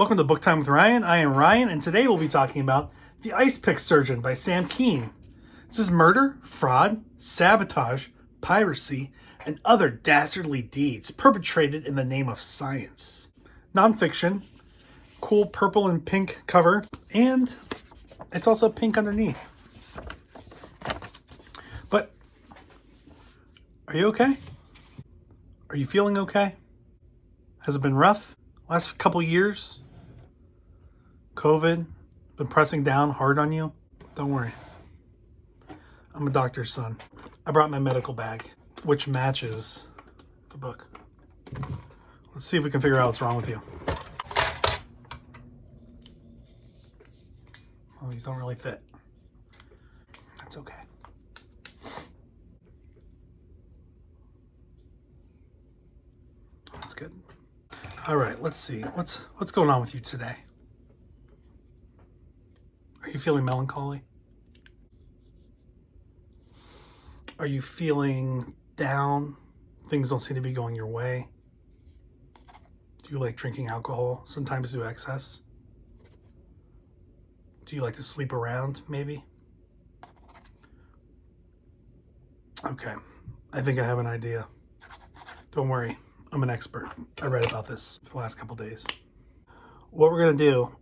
Welcome to Book Time with Ryan. I am Ryan, and today we'll be talking about The Icepick Surgeon by Sam Kean. This is murder, fraud, sabotage, piracy, and other dastardly deeds perpetrated in the name of science. Nonfiction, cool purple and pink cover, and it's also pink underneath. But, are you okay? Are you feeling okay? Has it been rough? Last couple years? COVID? Been pressing down hard on you? Don't worry. I'm a doctor's son. I brought my medical bag, which matches the book. Let's see if we can figure out what's wrong with you. Well, these don't really fit. That's okay. That's good. All right, let's see. What's going on with you today? Are you feeling melancholy? Are you feeling down? Things don't seem to be going your way. Do you like drinking alcohol, sometimes to excess? Do you like to sleep around, maybe? Okay, I think I have an idea. Don't worry, I'm an expert. I read about this for the last couple days. What we're gonna do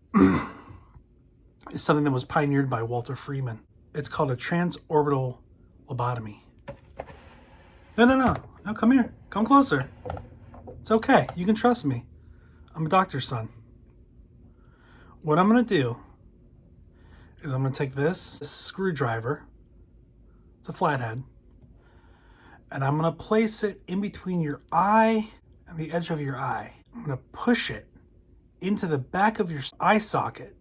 is something that was pioneered by Walter Freeman. It's called a transorbital lobotomy. No, come here. Come closer. It's okay. You can trust me. I'm a doctor's son. What I'm going to do is I'm going to take this screwdriver. It's a flathead. And I'm going to place it in between your eye and the edge of your eye. I'm going to push it into the back of your eye socket.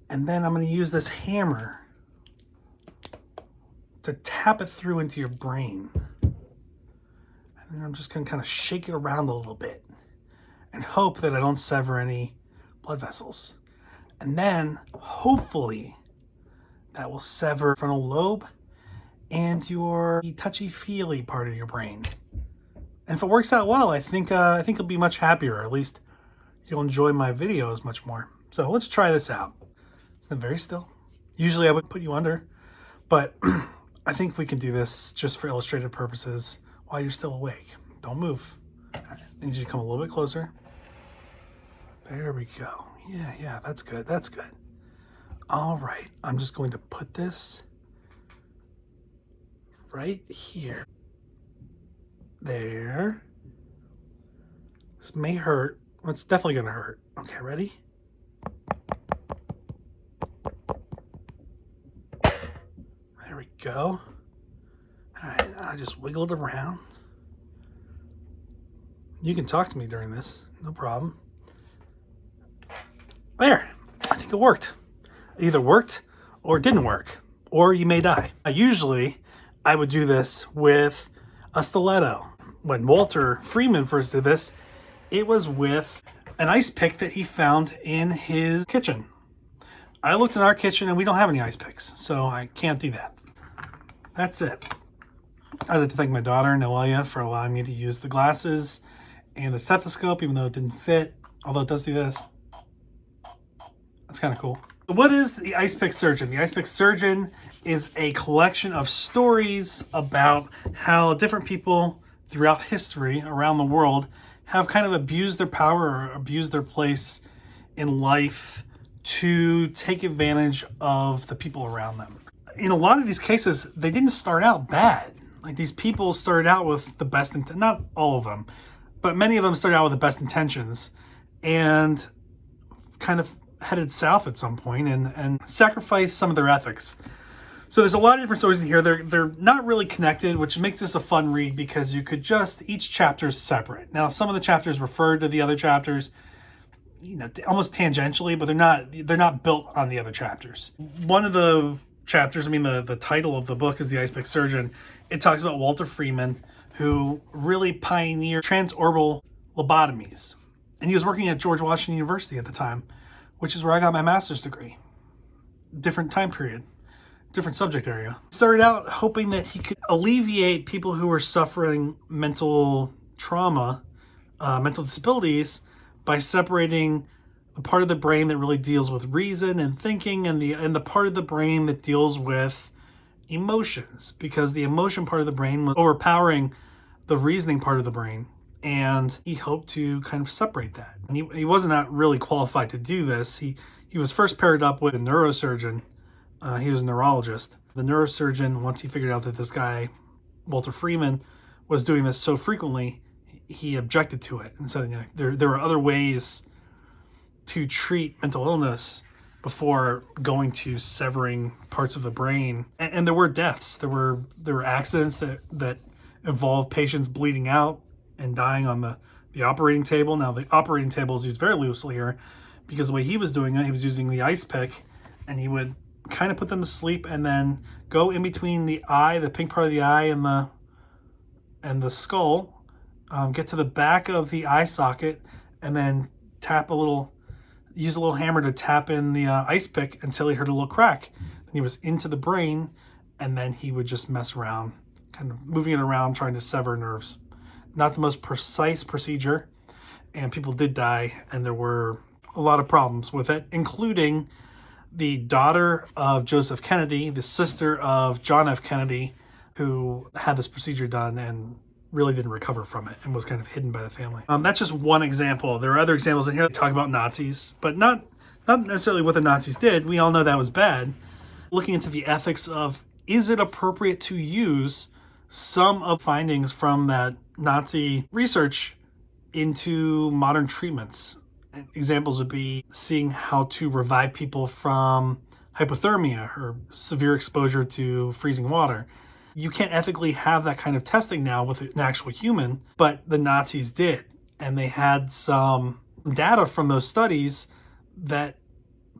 And then I'm going to use this hammer to tap it through into your brain. And then I'm just going to kind of shake it around a little bit and hope that I don't sever any blood vessels. And then hopefully that will sever the frontal lobe and your touchy-feely part of your brain. And if it works out well, I think you'll be much happier, or at least you'll enjoy my videos much more. So let's try this out. Stand very still. Usually I would put you under, but I think we can do this just for illustrative purposes while you're still awake. Don't move. All right, I need you to come a little bit closer. There we go. Yeah, that's good. That's good. All right, I'm just going to put this right here. There. This may hurt. Well, it's definitely going to hurt. Okay, ready? There we go. All right, I just wiggled around. You can talk to me during this, no problem. There, I think it worked. It either worked or it didn't work, or you may die. Usually, I would do this with a stiletto. When Walter Freeman first did this, it was with an ice pick that he found in his kitchen. I looked in our kitchen and we don't have any ice picks, so I can't do that. That's it. I'd like to thank my daughter, Noelia, for allowing me to use the glasses and the stethoscope, even though it didn't fit, although it does do this. That's kind of cool. So what is the Icepick Surgeon? The Icepick Surgeon is a collection of stories about how different people throughout history around the world have kind of abused their power or abused their place in life to take advantage of the people around them. In a lot of these cases, they didn't start out bad. Like, these people started out with the best intent, not all of them, but many of them started out with the best intentions and kind of headed south at some point and sacrificed some of their ethics. So there's a lot of different stories in here. They're not really connected, which makes this a fun read because you could each chapter is separate. Now, some of the chapters refer to the other chapters, almost tangentially, but they're not built on the other chapters. One of the chapters, the title of the book is The Icepick Surgeon. It talks about Walter Freeman, who really pioneered transorbital lobotomies. And he was working at George Washington University at the time, which is where I got my master's degree. Different time period, different subject area. Started out hoping that he could alleviate people who were suffering mental trauma, mental disabilities, by separating the part of the brain that really deals with reason and thinking, and the part of the brain that deals with emotions, because the emotion part of the brain was overpowering the reasoning part of the brain. And he hoped to kind of separate that. And he wasn't not really qualified to do this. He was first paired up with a neurosurgeon. He was a neurologist. The neurosurgeon, once he figured out that this guy, Walter Freeman, was doing this so frequently, he objected to it and said, there were other ways to treat mental illness before going to severing parts of the brain. And there were deaths. There were accidents that involved patients bleeding out and dying on the operating table. Now, the operating table is used very loosely here because the way he was doing it, he was using the Icepick, and he would kind of put them to sleep and then go in between the eye, the pink part of the eye, and the skull, get to the back of the eye socket, and then use a little hammer to tap in the Icepick until he heard a little crack. Then he was into the brain, and then he would just mess around, kind of moving it around, trying to sever nerves. Not the most precise procedure, and people did die, and there were a lot of problems with it, including the daughter of Joseph Kennedy, the sister of John F. Kennedy, who had this procedure done and really didn't recover from it and was kind of hidden by the family. That's just one example. There are other examples in here that talk about Nazis, but not necessarily what the Nazis did. We all know that was bad. Looking into the ethics of, is it appropriate to use some of findings from that Nazi research into modern treatments? Examples would be seeing how to revive people from hypothermia or severe exposure to freezing water. You can't ethically have that kind of testing now with an actual human, but the Nazis did. And they had some data from those studies that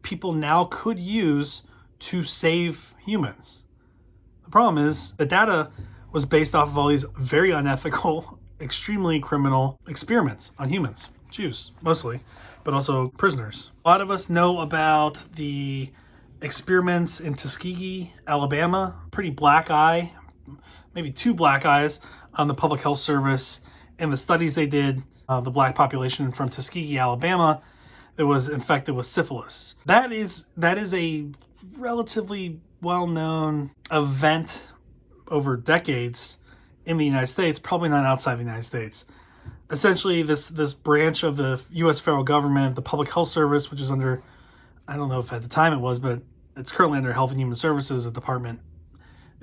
people now could use to save humans. The problem is the data was based off of all these very unethical, extremely criminal experiments on humans, Jews mostly, but also prisoners. A lot of us know about the experiments in Tuskegee, Alabama, pretty black eye, maybe 2 black eyes on the Public Health Service, and the studies they did, the black population from Tuskegee, Alabama, that was infected with syphilis. That is a relatively well-known event over decades in the United States, probably not outside the United States. Essentially, this branch of the U.S. federal government, the Public Health Service, which is under, I don't know if at the time it was, but it's currently under Health and Human Services, a department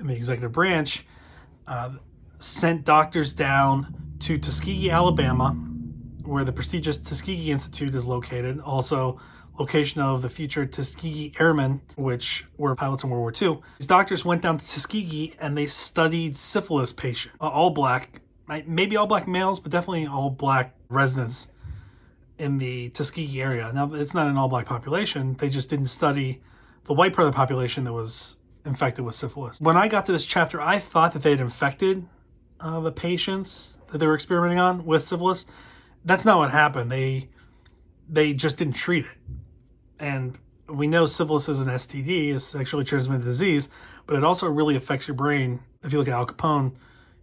in the executive branch, sent doctors down to Tuskegee, Alabama, where the prestigious Tuskegee Institute is located, also location of the future Tuskegee Airmen, which were pilots in World War II. These doctors went down to Tuskegee and they studied syphilis patients, all black, maybe all black males, but definitely all black residents in the Tuskegee area. Now, it's not an all black population. They just didn't study the white part of the population that was infected with syphilis. When I got to this chapter, I thought that they had infected the patients that they were experimenting on with syphilis. That's not what happened. They just didn't treat it. And we know syphilis is an STD, a sexually transmitted disease, but it also really affects your brain. If you look at Al Capone,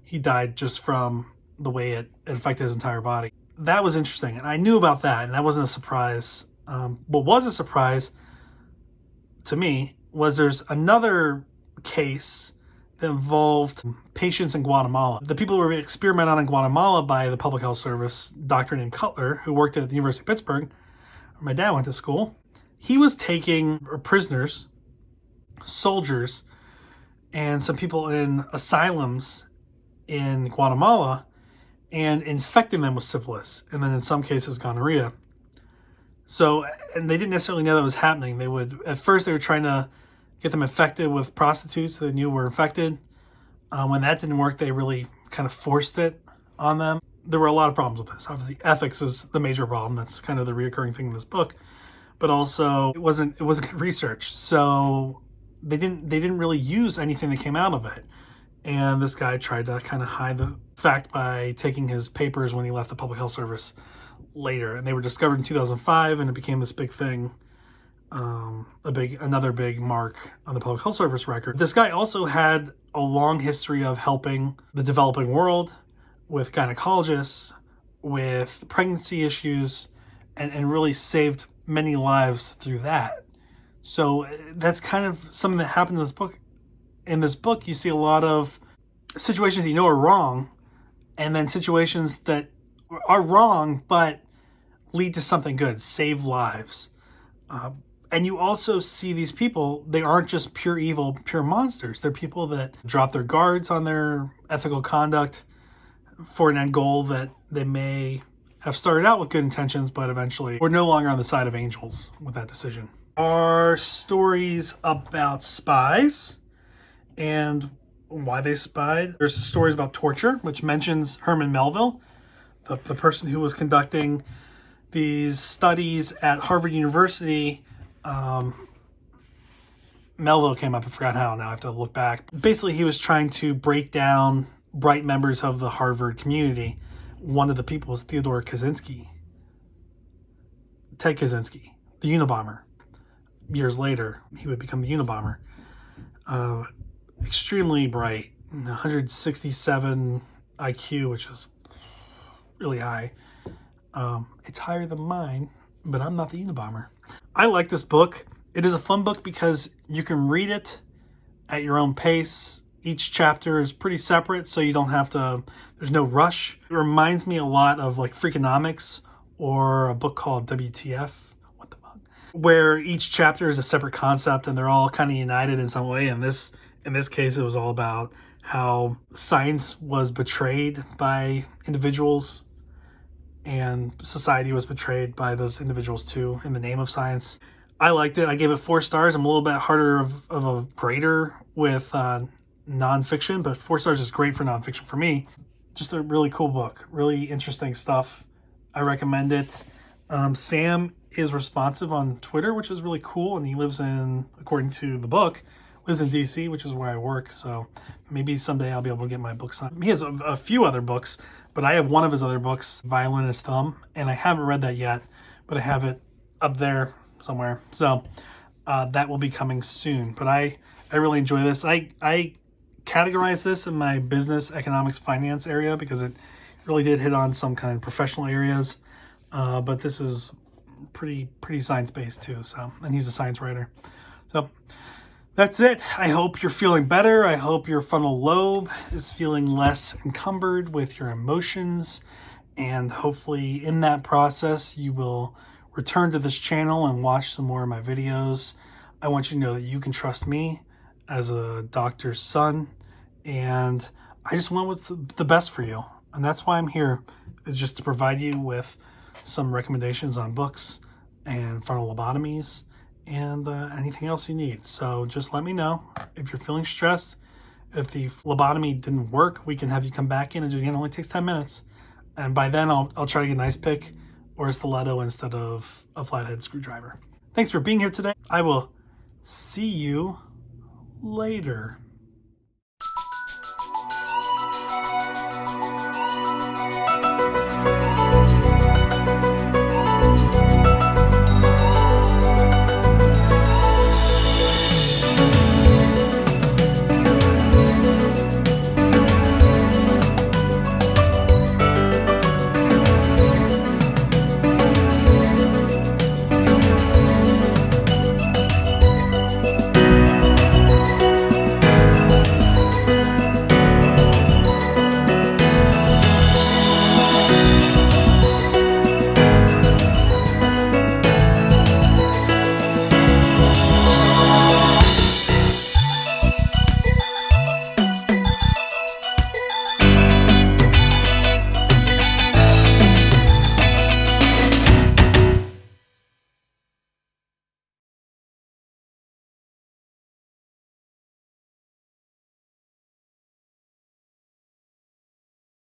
he died just from the way it affected his entire body. That was interesting, and I knew about that, and that wasn't a surprise. What was a surprise to me was there's another case that involved patients in Guatemala. The people who were experimented on in Guatemala by the Public Health Service, a doctor named Cutler, who worked at the University of Pittsburgh, where my dad went to school. He was taking prisoners, soldiers, and some people in asylums in Guatemala and infecting them with syphilis, and then in some cases gonorrhea. So, and they didn't necessarily know that was happening. At first they were trying to get them infected with prostitutes that they knew were infected. When that didn't work, they really kind of forced it on them. There were a lot of problems with this. Obviously, ethics is the major problem. That's kind of the reoccurring thing in this book. But also, it wasn't good research. So they didn't really use anything that came out of it. And this guy tried to kind of hide the fact by taking his papers when he left the Public Health Service later. And they were discovered in 2005, and it became this big thing. Another big mark on the Public Health Service record. This guy also had a long history of helping the developing world with gynecologists, with pregnancy issues, and really saved many lives through that. So that's kind of something that happened in this book. In this book, you see a lot of situations you know are wrong, and then situations that are wrong but lead to something good, save lives. And you also see these people, they aren't just pure evil, pure monsters. They're people that drop their guards on their ethical conduct for an end goal that they may have started out with good intentions, but eventually we're no longer on the side of angels with that decision. Are stories about spies and why they spied. There's stories about torture, which mentions Herman Melville, the person who was conducting these studies at Harvard University. Melville came up, I forgot how, now I have to look back. Basically, he was trying to break down bright members of the Harvard community. One of the people was Theodore Kaczynski. Ted Kaczynski, the Unabomber. Years later, he would become the Unabomber. Extremely bright, 167 IQ, which is really high. It's higher than mine, but I'm not the Unabomber. I like this book. It is a fun book because you can read it at your own pace. Each chapter is pretty separate, so you don't have to, there's no rush. It reminds me a lot of like Freakonomics or a book called WTF, what the fuck? Where each chapter is a separate concept and they're all kind of united in some way. And in this case, it was all about how science was betrayed by individuals and society was betrayed by those individuals too in the name of science. I liked it. I gave it 4 stars. I'm a little bit harder of a grader with nonfiction, but 4 stars is great for nonfiction for me. Just a really cool book, really interesting stuff. I recommend it. Sam is responsive on Twitter, which is really cool, and he lives in, according to the book, lives in DC, which is where I work, so maybe someday I'll be able to get my books signed. He has a few other books, but I have one of his other books, Violinist Thumb, and I haven't read that yet, but I have it up there somewhere. So that will be coming soon. But I really enjoy this. I categorize this in my business, economics, finance area because it really did hit on some kind of professional areas. But this is pretty science-based too. So, and he's a science writer. So that's it. I hope you're feeling better. I hope your frontal lobe is feeling less encumbered with your emotions. And hopefully in that process, you will return to this channel and watch some more of my videos. I want you to know that you can trust me as a doctor's son. And I just want what's the best for you. And that's why I'm here, is just to provide you with some recommendations on books and frontal lobotomies and anything else you need. So just let me know if you're feeling stressed. If the lobotomy didn't work, we can have you come back in and do it again. It only takes 10 minutes. And by then I'll try to get an ice pick or a stiletto instead of a flathead screwdriver. Thanks for being here today. I will see you later.